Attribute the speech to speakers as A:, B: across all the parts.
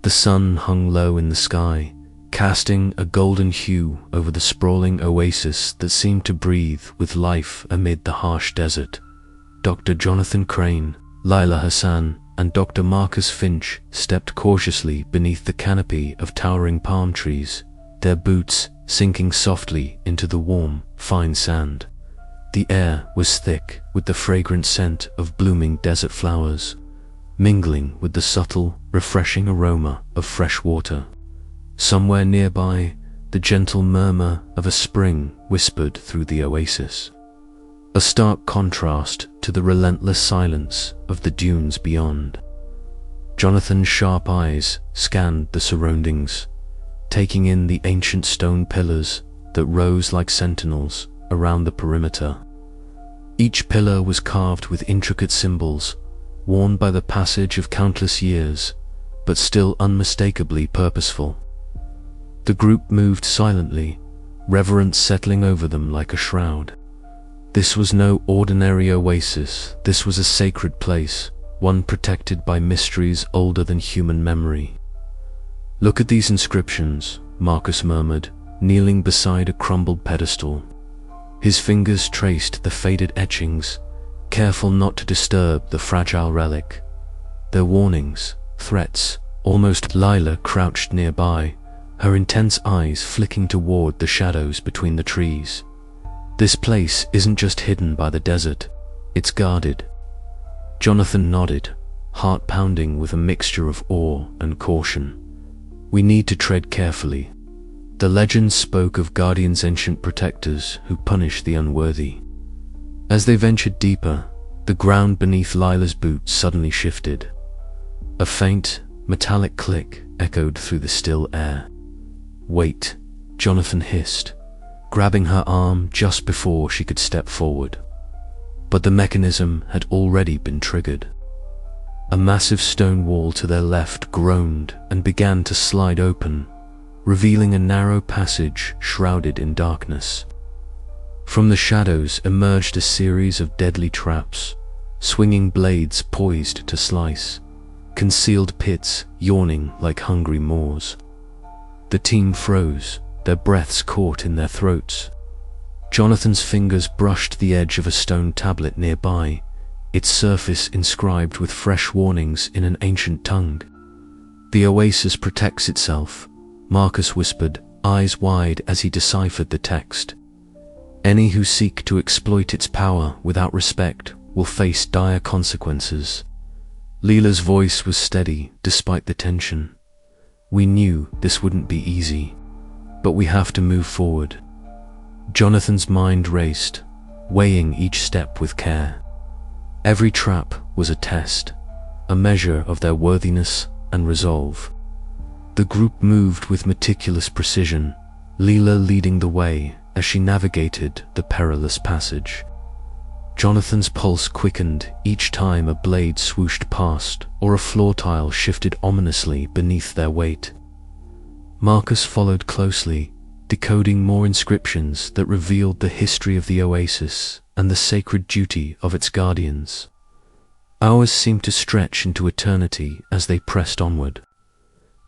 A: The sun hung low in the sky, casting a golden hue over the sprawling oasis that seemed to breathe with life amid the harsh desert. Dr. Jonathan Crane, Lila Hassan, and Dr. Marcus Finch stepped cautiously beneath the canopy of towering palm trees, their boots sinking softly into the warm, fine sand. The air was thick with the fragrant scent of blooming desert flowers, mingling with the subtle, refreshing aroma of fresh water. Somewhere nearby, the gentle murmur of a spring whispered through the oasis, a stark contrast to the relentless silence of the dunes beyond. Jonathan's sharp eyes scanned the surroundings, taking in the ancient stone pillars that rose like sentinels around the perimeter. Each pillar was carved with intricate symbols, worn by the passage of countless years, but still unmistakably purposeful. The group moved silently, reverence settling over them like a shroud. This was no ordinary oasis, this was a sacred place, one protected by mysteries older than human memory. "Look at these inscriptions," Marcus murmured, kneeling beside a crumbled pedestal. His fingers traced the faded etchings, careful not to disturb the fragile relic. Their warnings, threats, almost. Lila crouched nearby, her intense eyes flicking toward the shadows between the trees. "This place isn't just hidden by the desert, it's guarded." Jonathan nodded, heart pounding with a mixture of awe and caution. "We need to tread carefully." The legend spoke of guardians, ancient protectors who punish the unworthy. As they ventured deeper, the ground beneath Lila's boots suddenly shifted. A faint, metallic click echoed through the still air. "Wait," Jonathan hissed, grabbing her arm just before she could step forward. But the mechanism had already been triggered. A massive stone wall to their left groaned and began to slide open, revealing a narrow passage shrouded in darkness. From the shadows emerged a series of deadly traps, swinging blades poised to slice, concealed pits yawning like hungry maws. The team froze, their breaths caught in their throats. Jonathan's fingers brushed the edge of a stone tablet nearby, its surface inscribed with fresh warnings in an ancient tongue. "The oasis protects itself," Marcus whispered, eyes wide as he deciphered the text. "Any who seek to exploit its power without respect will face dire consequences." Lila's voice was steady despite the tension. "We knew this wouldn't be easy, but we have to move forward." Jonathan's mind raced, weighing each step with care. Every trap was a test, a measure of their worthiness and resolve. The group moved with meticulous precision, Lila leading the way as she navigated the perilous passage. Jonathan's pulse quickened each time a blade swooshed past or a floor tile shifted ominously beneath their weight. Marcus followed closely, decoding more inscriptions that revealed the history of the oasis and the sacred duty of its guardians. Hours seemed to stretch into eternity as they pressed onward.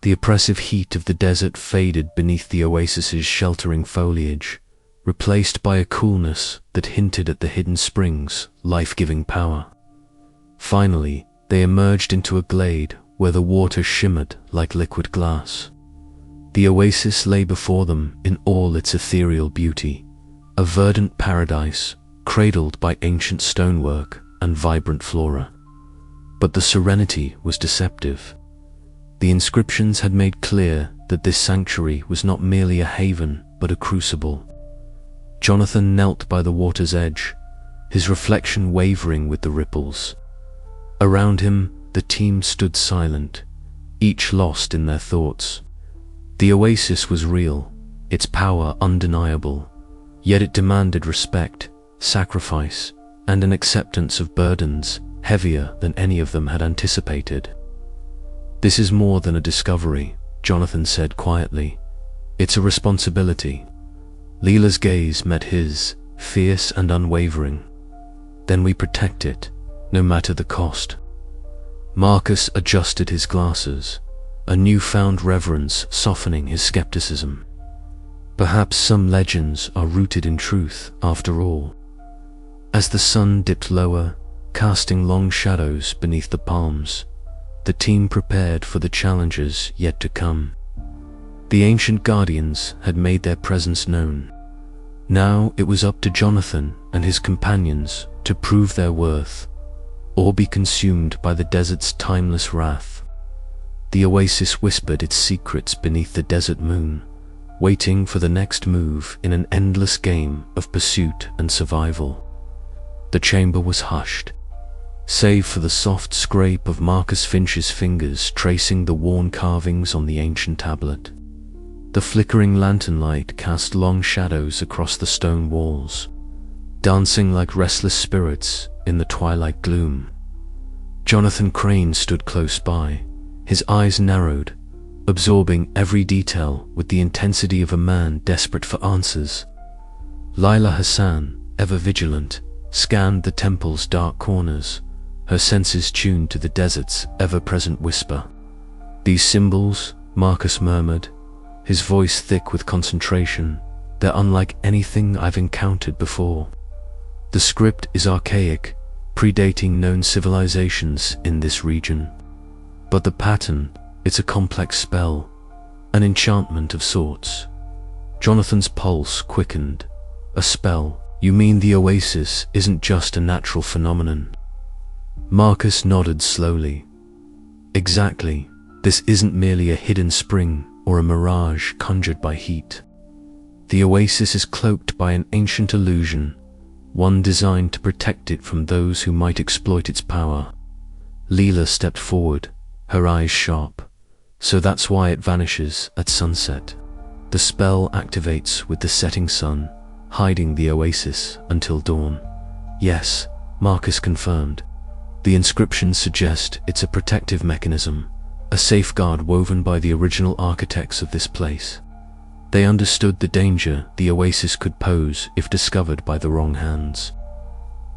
A: The oppressive heat of the desert faded beneath the oasis's sheltering foliage, replaced by a coolness that hinted at the hidden spring's life-giving power. Finally, they emerged into a glade where the water shimmered like liquid glass. The oasis lay before them in all its ethereal beauty, a verdant paradise cradled by ancient stonework and vibrant flora. But the serenity was deceptive. The inscriptions had made clear that this sanctuary was not merely a haven, but a crucible. Jonathan knelt by the water's edge, his reflection wavering with the ripples. Around him, the team stood silent, each lost in their thoughts. The oasis was real, its power undeniable, yet it demanded respect, sacrifice, and an acceptance of burdens heavier than any of them had anticipated. "This is more than a discovery," Jonathan said quietly. "It's a responsibility." Lila's gaze met his, fierce and unwavering. "Then we protect it, no matter the cost." Marcus adjusted his glasses, a newfound reverence softening his skepticism. Perhaps some legends are rooted in truth, after all. As the sun dipped lower, casting long shadows beneath the palms, the team prepared for the challenges yet to come. The ancient guardians had made their presence known. Now it was up to Jonathan and his companions to prove their worth, or be consumed by the desert's timeless wrath. The oasis whispered its secrets beneath the desert moon, waiting for the next move in an endless game of pursuit and survival. The chamber was hushed, save for the soft scrape of Marcus Finch's fingers tracing the worn carvings on the ancient tablet. The flickering lantern light cast long shadows across the stone walls, dancing like restless spirits in the twilight gloom. Jonathan Crane stood close by, his eyes narrowed, absorbing every detail with the intensity of a man desperate for answers. Lila Hassan, ever vigilant, scanned the temple's dark corners, her senses tuned to the desert's ever-present whisper. "These symbols," Marcus murmured, his voice thick with concentration, "they're unlike anything I've encountered before. The script is archaic, predating known civilizations in this region. But the pattern, it's a complex spell, an enchantment of sorts." Jonathan's pulse quickened. "A spell? You mean the oasis isn't just a natural phenomenon?" Marcus nodded slowly. "Exactly. This isn't merely a hidden spring or a mirage conjured by heat. The oasis is cloaked by an ancient illusion, one designed to protect it from those who might exploit its power." Leela stepped forward, her eyes sharp. "So that's why it vanishes at sunset. The spell activates with the setting sun, hiding the oasis until dawn." "Yes," Marcus confirmed. "The inscriptions suggest it's a protective mechanism, a safeguard woven by the original architects of this place. They understood the danger the oasis could pose if discovered by the wrong hands."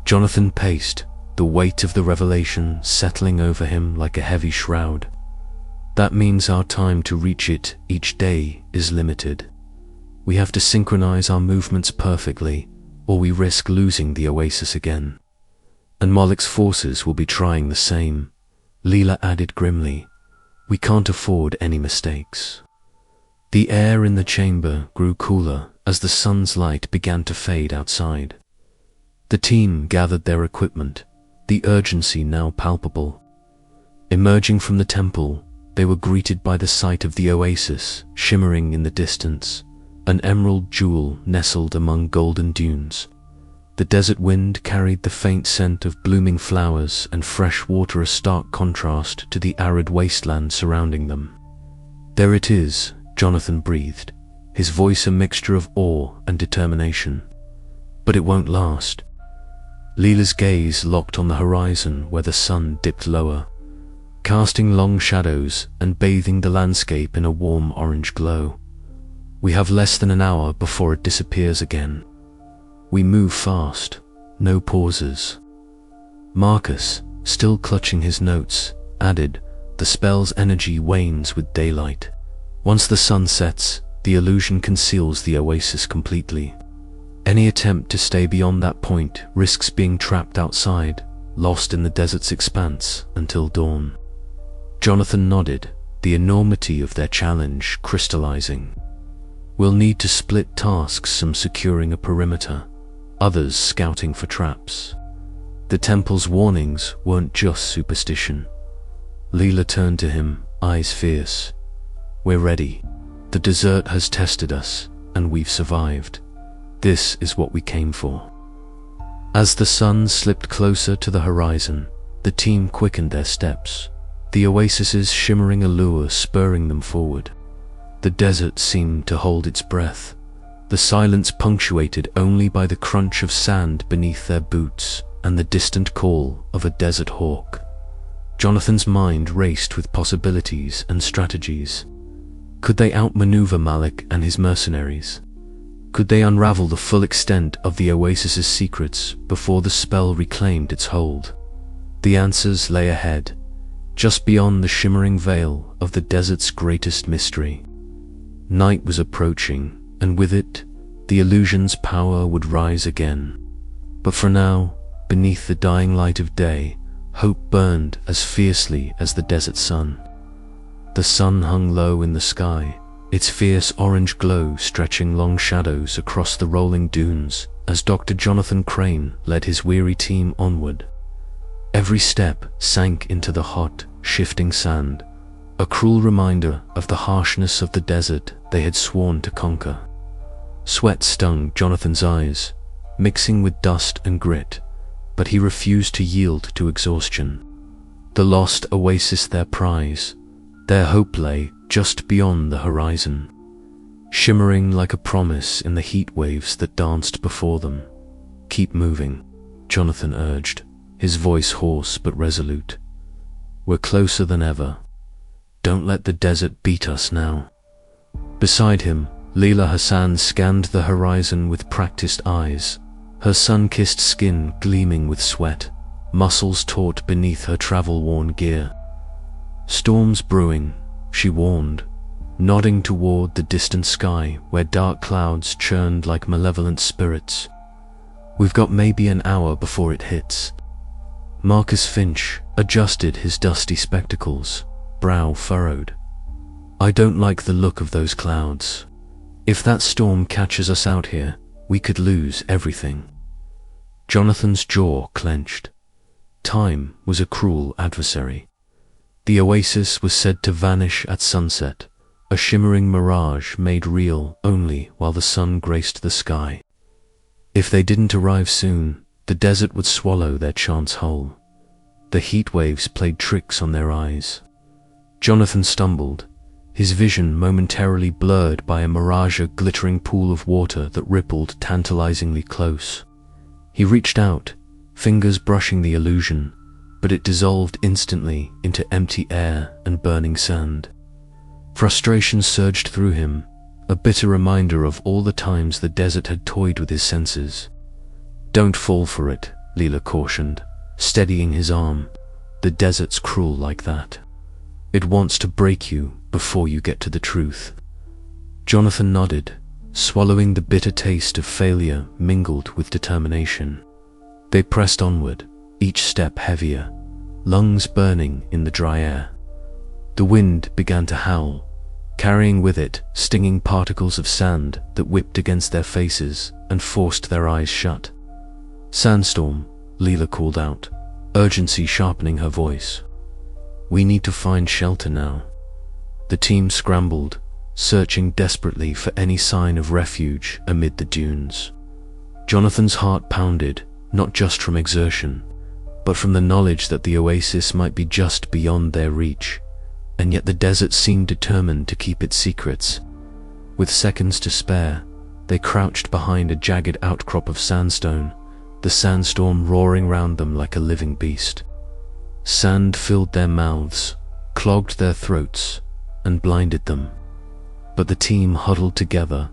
A: Jonathan paced, the weight of the revelation settling over him like a heavy shroud. "That means our time to reach it each day is limited. We have to synchronize our movements perfectly, or we risk losing the oasis again. And Moloch's forces will be trying the same," Leela added grimly. "We can't afford any mistakes." The air in the chamber grew cooler as the sun's light began to fade outside. The team gathered their equipment, the urgency now palpable. Emerging from the temple, they were greeted by the sight of the oasis shimmering in the distance, an emerald jewel nestled among golden dunes. The desert wind carried the faint scent of blooming flowers and fresh water, a stark contrast to the arid wasteland surrounding them. "There it is," Jonathan breathed, his voice a mixture of awe and determination. "But it won't last." Leela's gaze locked on the horizon where the sun dipped lower, casting long shadows and bathing the landscape in a warm orange glow. "We have less than an hour before it disappears again. We move fast, no pauses." Marcus, still clutching his notes, added, "The spell's energy wanes with daylight. Once the sun sets, the illusion conceals the oasis completely. Any attempt to stay beyond that point risks being trapped outside, lost in the desert's expanse until dawn." Jonathan nodded, the enormity of their challenge crystallizing. "We'll need to split tasks, some securing a perimeter, others scouting for traps." The temple's warnings weren't just superstition. Leela turned to him, eyes fierce. "We're ready. The desert has tested us, and we've survived. This is what we came for." As the sun slipped closer to the horizon, the team quickened their steps, the oasis's shimmering allure spurring them forward. The desert seemed to hold its breath, the silence punctuated only by the crunch of sand beneath their boots and the distant call of a desert hawk. Jonathan's mind raced with possibilities and strategies. Could they outmaneuver Malik and his mercenaries? Could they unravel the full extent of the oasis's secrets before the spell reclaimed its hold? The answers lay ahead, just beyond the shimmering veil of the desert's greatest mystery. Night was approaching, and with it, the illusion's power would rise again. But for now, beneath the dying light of day, hope burned as fiercely as the desert sun. The sun hung low in the sky, its fierce orange glow stretching long shadows across the rolling dunes as Dr. Jonathan Crane led his weary team onward. Every step sank into the hot, shifting sand, a cruel reminder of the harshness of the desert they had sworn to conquer. Sweat stung Jonathan's eyes, mixing with dust and grit, but he refused to yield to exhaustion. The lost oasis, their prize, their hope lay just beyond the horizon, shimmering like a promise in the heat waves that danced before them. "Keep moving," Jonathan urged, his voice hoarse but resolute. "We're closer than ever. Don't let the desert beat us now." Beside him, Leela Hassan scanned the horizon with practiced eyes, her sun-kissed skin gleaming with sweat, muscles taut beneath her travel-worn gear. "Storms brewing," she warned, nodding toward the distant sky where dark clouds churned like malevolent spirits. "We've got maybe an hour before it hits." Marcus Finch adjusted his dusty spectacles, brow furrowed. "I don't like the look of those clouds. If that storm catches us out here, we could lose everything." Jonathan's jaw clenched. Time was a cruel adversary. The oasis was said to vanish at sunset, a shimmering mirage made real only while the sun graced the sky. If they didn't arrive soon, the desert would swallow their chance whole. The heat waves played tricks on their eyes. Jonathan stumbled, his vision momentarily blurred by a mirage, a glittering pool of water that rippled tantalizingly close. He reached out, fingers brushing the illusion, but it dissolved instantly into empty air and burning sand. Frustration surged through him, a bitter reminder of all the times the desert had toyed with his senses. "Don't fall for it," Leela cautioned, steadying his arm. "The desert's cruel like that. It wants to break you before you get to the truth." Jonathan nodded, swallowing the bitter taste of failure mingled with determination. They pressed onward, each step heavier, lungs burning in the dry air. The wind began to howl, carrying with it stinging particles of sand that whipped against their faces and forced their eyes shut. "Sandstorm," Leela called out, urgency sharpening her voice. "We need to find shelter now." The team scrambled, searching desperately for any sign of refuge amid the dunes. Jonathan's heart pounded, not just from exertion, but from the knowledge that the oasis might be just beyond their reach, and yet the desert seemed determined to keep its secrets. With seconds to spare, they crouched behind a jagged outcrop of sandstone, the sandstorm roaring round them like a living beast. Sand filled their mouths, clogged their throats, and blinded them. But the team huddled together,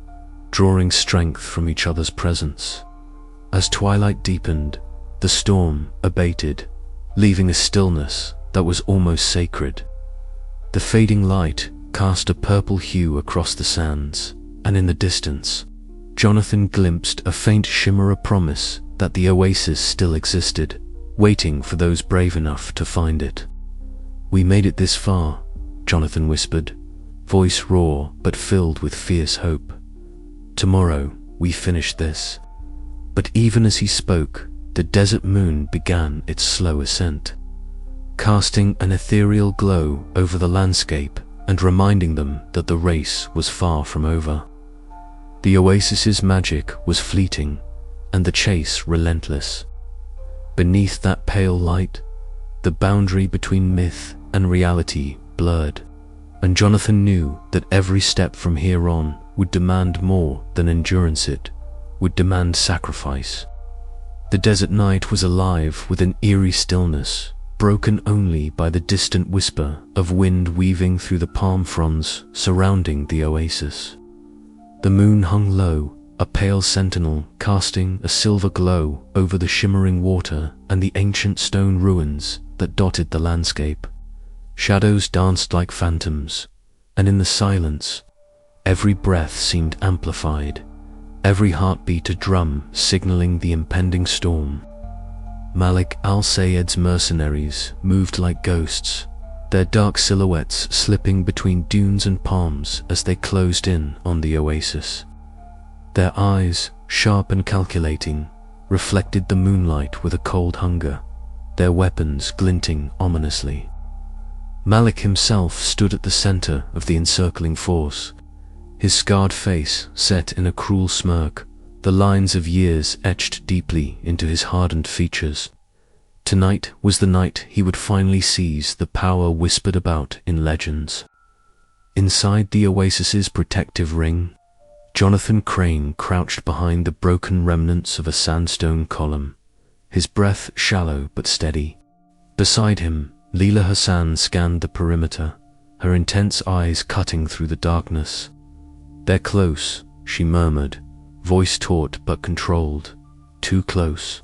A: drawing strength from each other's presence. As twilight deepened, the storm abated, leaving a stillness that was almost sacred. The fading light cast a purple hue across the sands, and in the distance, Jonathan glimpsed a faint shimmer, a promise that the oasis still existed, waiting for those brave enough to find it. "We made it this far," Jonathan whispered, voice raw but filled with fierce hope. "Tomorrow we finish this." But even as he spoke, the desert moon began its slow ascent, casting an ethereal glow over the landscape and reminding them that the race was far from over. The oasis's magic was fleeting, and the chase relentless. Beneath that pale light, the boundary between myth and reality blurred, and Jonathan knew that every step from here on would demand more than endurance. It would demand sacrifice. The desert night was alive with an eerie stillness, broken only by the distant whisper of wind weaving through the palm fronds surrounding the oasis. The moon hung low, a pale sentinel casting a silver glow over the shimmering water and the ancient stone ruins that dotted the landscape. Shadows danced like phantoms, and in the silence, every breath seemed amplified, every heartbeat a drum signaling the impending storm. Malik al-Sayed's mercenaries moved like ghosts, their dark silhouettes slipping between dunes and palms as they closed in on the oasis. Their eyes, sharp and calculating, reflected the moonlight with a cold hunger, their weapons glinting ominously. Malik himself stood at the center of the encircling force, his scarred face set in a cruel smirk, the lines of years etched deeply into his hardened features. Tonight was the night he would finally seize the power whispered about in legends. Inside the oasis's protective ring, Jonathan Crane crouched behind the broken remnants of a sandstone column, his breath shallow but steady. Beside him, Leela Hassan scanned the perimeter, her intense eyes cutting through the darkness. "They're close," she murmured, voice taut but controlled. "Too close."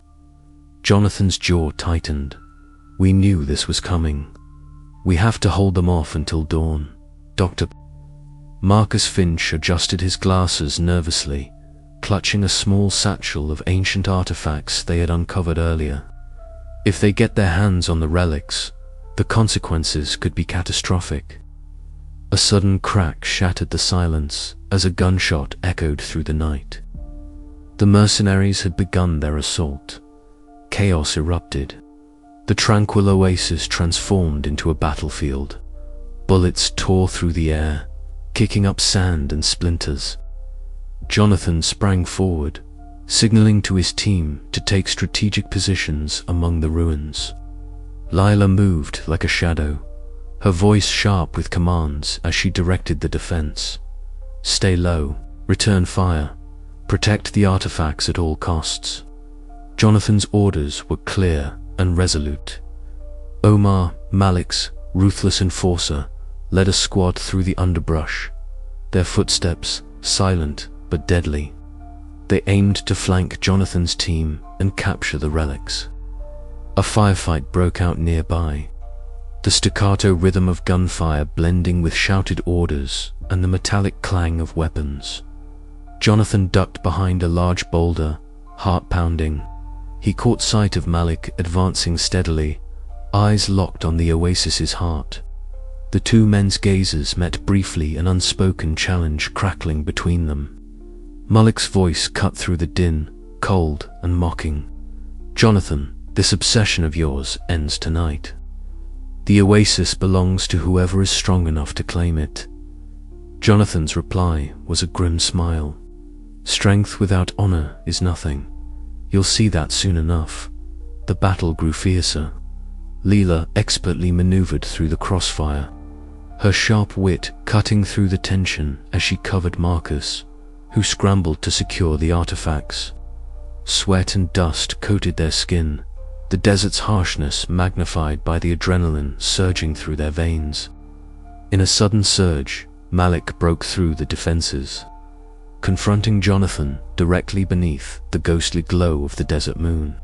A: Jonathan's jaw tightened. "We knew this was coming. We have to hold them off until dawn." Dr. Marcus Finch adjusted his glasses nervously, clutching a small satchel of ancient artifacts they had uncovered earlier. If they get their hands on the relics, the consequences could be catastrophic. A sudden crack shattered the silence as a gunshot echoed through the night. The mercenaries had begun their assault. Chaos erupted. The tranquil oasis transformed into a battlefield. Bullets tore through the air, kicking up sand and splinters. Jonathan sprang forward, signaling to his team to take strategic positions among the ruins. Lila moved like a shadow, her voice sharp with commands as she directed the defense. "Stay low, return fire, protect the artifacts at all costs." Jonathan's orders were clear and resolute. Omar, Malik's ruthless enforcer, led a squad through the underbrush, their footsteps silent but deadly. They aimed to flank Jonathan's team and capture the relics. A firefight broke out nearby, the staccato rhythm of gunfire blending with shouted orders and the metallic clang of weapons. Jonathan ducked behind a large boulder, heart pounding. He caught sight of Malik advancing steadily, eyes locked on the oasis's heart. The two men's gazes met briefly, an unspoken challenge crackling between them. Malik's voice cut through the din, cold and mocking. "Jonathan, this obsession of yours ends tonight. The oasis belongs to whoever is strong enough to claim it." Jonathan's reply was a grim smile. "Strength without honor is nothing. You'll see that soon enough." The battle grew fiercer. Leela expertly maneuvered through the crossfire, her sharp wit cutting through the tension as she covered Marcus, who scrambled to secure the artifacts. Sweat and dust coated their skin, the desert's harshness magnified by the adrenaline surging through their veins. In a sudden surge, Malik broke through the defenses, confronting Jonathan directly beneath the ghostly glow of the desert moon.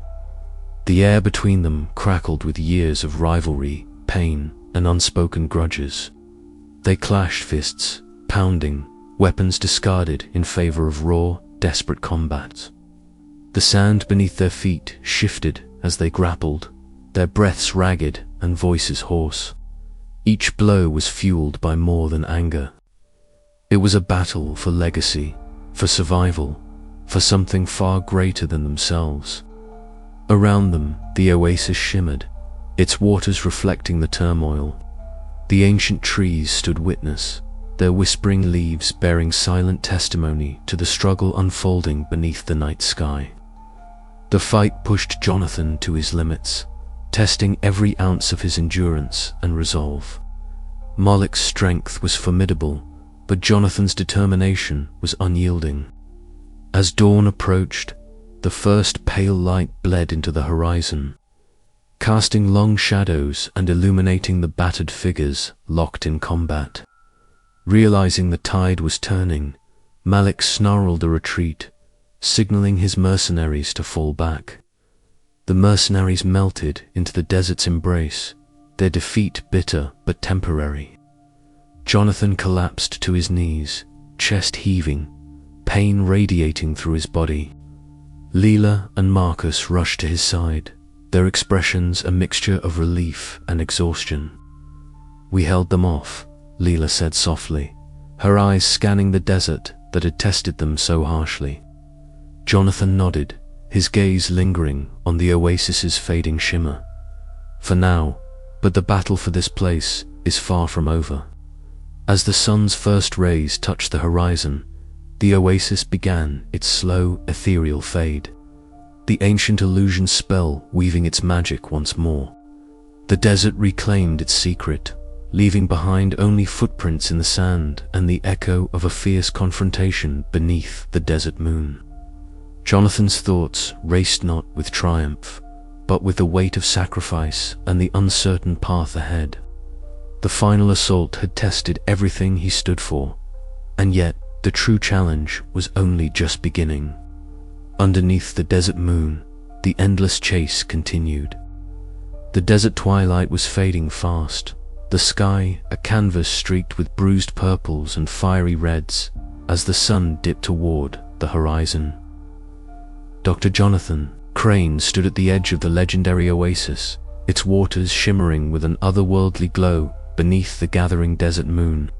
A: The air between them crackled with years of rivalry, pain, and unspoken grudges. They clashed fists, pounding, weapons discarded in favor of raw, desperate combat. The sand beneath their feet shifted as they grappled, their breaths ragged and voices hoarse. Each blow was fueled by more than anger. It was a battle for legacy, for survival, for something far greater than themselves. Around them, the oasis shimmered, its waters reflecting the turmoil. The ancient trees stood witness, their whispering leaves bearing silent testimony to the struggle unfolding beneath the night sky. The fight pushed Jonathan to his limits, testing every ounce of his endurance and resolve. Malik's strength was formidable, but Jonathan's determination was unyielding. As dawn approached, the first pale light bled into the horizon, casting long shadows and illuminating the battered figures locked in combat. Realizing the tide was turning, Malik snarled a retreat, signaling his mercenaries to fall back. The mercenaries melted into the desert's embrace, their defeat bitter but temporary. Jonathan collapsed to his knees, chest heaving, pain radiating through his body. Leela and Marcus rushed to his side, their expressions a mixture of relief and exhaustion. "We held them off," Leela said softly, her eyes scanning the desert that had tested them so harshly. Jonathan nodded, his gaze lingering on the oasis's fading shimmer. "For now, but the battle for this place is far from over." As the sun's first rays touched the horizon, the oasis began its slow, ethereal fade, the ancient illusion spell weaving its magic once more. The desert reclaimed its secret, leaving behind only footprints in the sand and the echo of a fierce confrontation beneath the desert moon. Jonathan's thoughts raced not with triumph, but with the weight of sacrifice and the uncertain path ahead. The final assault had tested everything he stood for, and yet the true challenge was only just beginning. Underneath the desert moon, the endless chase continued. The desert twilight was fading fast, the sky a canvas streaked with bruised purples and fiery reds as the sun dipped toward the horizon. Dr. Jonathan Crane stood at the edge of the legendary oasis, its waters shimmering with an otherworldly glow beneath the gathering desert moon.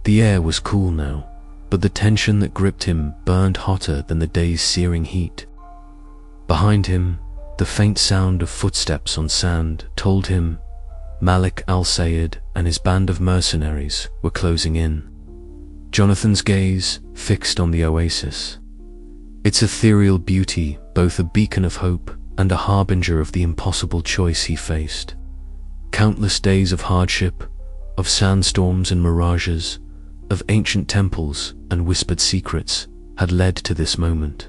A: The air was cool now, but the tension that gripped him burned hotter than the day's searing heat. Behind him, the faint sound of footsteps on sand told him Malik al-Sayed and his band of mercenaries were closing in. Jonathan's gaze fixed on the oasis, its ethereal beauty both a beacon of hope and a harbinger of the impossible choice he faced. Countless days of hardship, of sandstorms and mirages, of ancient temples and whispered secrets had led to this moment.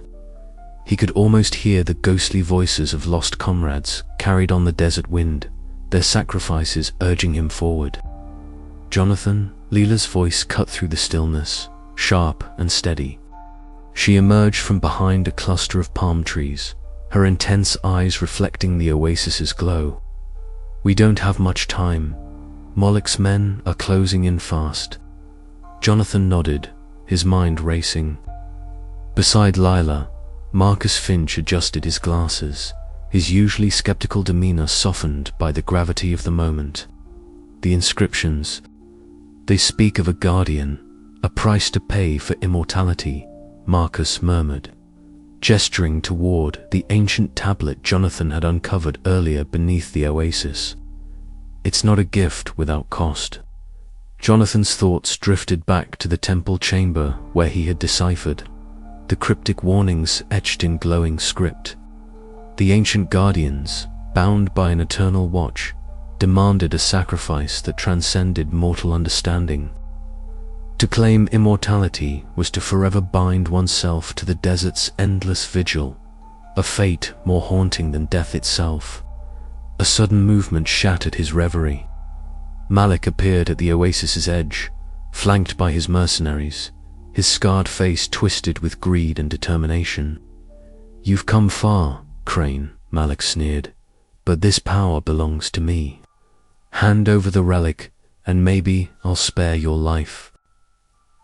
A: He could almost hear the ghostly voices of lost comrades carried on the desert wind, their sacrifices urging him forward. "Jonathan," Leela's voice cut through the stillness, sharp and steady. She emerged from behind a cluster of palm trees, her intense eyes reflecting the oasis's glow. "We don't have much time. Malik's men are closing in fast." Jonathan nodded, his mind racing. Beside Lila, Marcus Finch adjusted his glasses, his usually skeptical demeanor softened by the gravity of the moment. "The inscriptions. They speak of a guardian, a price to pay for immortality," Marcus murmured, gesturing toward the ancient tablet Jonathan had uncovered earlier beneath the oasis. "It's not a gift without cost." Jonathan's thoughts drifted back to the temple chamber where he had deciphered the cryptic warnings etched in glowing script. The ancient guardians, bound by an eternal watch, demanded a sacrifice that transcended mortal understanding. To claim immortality was to forever bind oneself to the desert's endless vigil, a fate more haunting than death itself. A sudden movement shattered his reverie. Malik appeared at the oasis's edge, flanked by his mercenaries, his scarred face twisted with greed and determination. "You've come far, Crane," Malik sneered, "but this power belongs to me. Hand over the relic, and maybe I'll spare your life."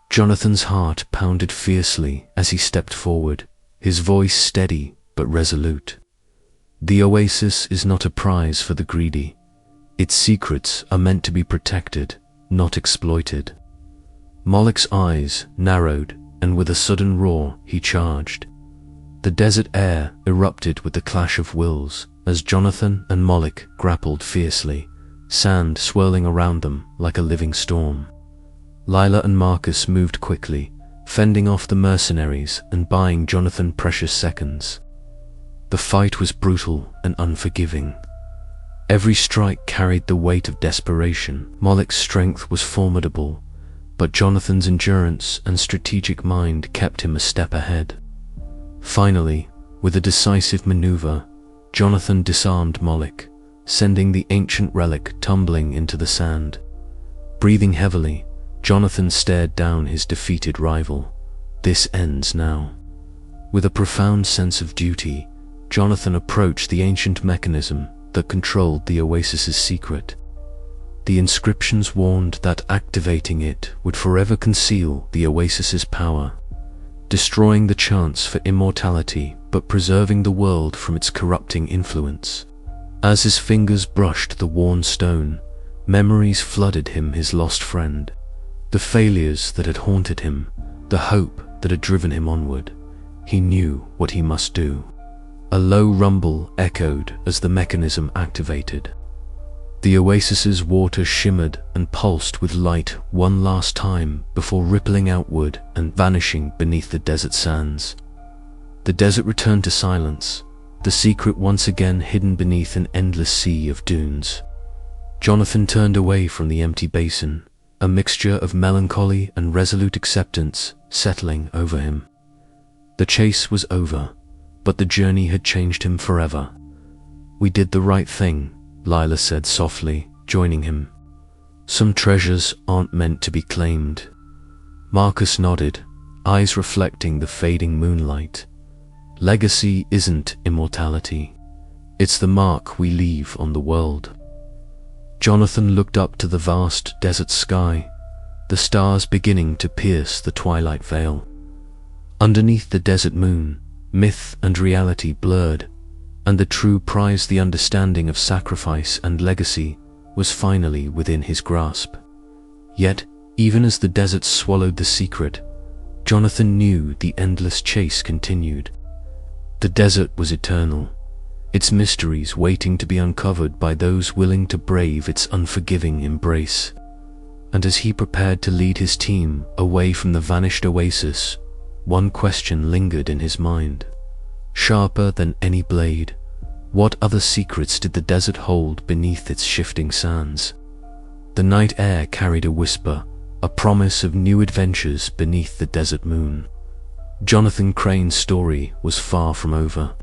A: Jonathan's heart pounded fiercely as he stepped forward, his voice steady but resolute. "The oasis is not a prize for the greedy. Its secrets are meant to be protected, not exploited." Malik's eyes narrowed, and with a sudden roar he charged. The desert air erupted with the clash of wills as Jonathan and Malik grappled fiercely, sand swirling around them like a living storm. Lila and Marcus moved quickly, fending off the mercenaries and buying Jonathan precious seconds. The fight was brutal and unforgiving. Every strike carried the weight of desperation. Malik's strength was formidable, but Jonathan's endurance and strategic mind kept him a step ahead. Finally, with a decisive maneuver, Jonathan disarmed Malik, sending the ancient relic tumbling into the sand. Breathing heavily, Jonathan stared down his defeated rival. This ends now. With a profound sense of duty, Jonathan approached the ancient mechanism that controlled the oasis's secret. The inscriptions warned that activating it would forever conceal the oasis's power, destroying the chance for immortality but preserving the world from its corrupting influence. As his fingers brushed the worn stone, memories flooded him, his lost friend, the failures that had haunted him, the hope that had driven him onward. He knew what he must do. A low rumble echoed as the mechanism activated. The oasis's water shimmered and pulsed with light one last time before rippling outward and vanishing beneath the desert sands. The desert returned to silence, the secret once again hidden beneath an endless sea of dunes. Jonathan turned away from the empty basin, a mixture of melancholy and resolute acceptance settling over him. The chase was over, but the journey had changed him forever. "We did the right thing," Lila said softly, joining him. "Some treasures aren't meant to be claimed." Marcus nodded, eyes reflecting the fading moonlight. "Legacy isn't immortality. It's the mark we leave on the world." Jonathan looked up to the vast desert sky, the stars beginning to pierce the twilight veil. Underneath the desert moon, myth and reality blurred, and the true prize, the understanding of sacrifice and legacy, was finally within his grasp. Yet, even as the desert swallowed the secret, Jonathan knew the endless chase continued. The desert was eternal, its mysteries waiting to be uncovered by those willing to brave its unforgiving embrace. And as he prepared to lead his team away from the vanished oasis, one question lingered in his mind. Sharper than any blade, what other secrets did the desert hold beneath its shifting sands? The night air carried a whisper, a promise of new adventures beneath the desert moon. Jonathan Crane's story was far from over.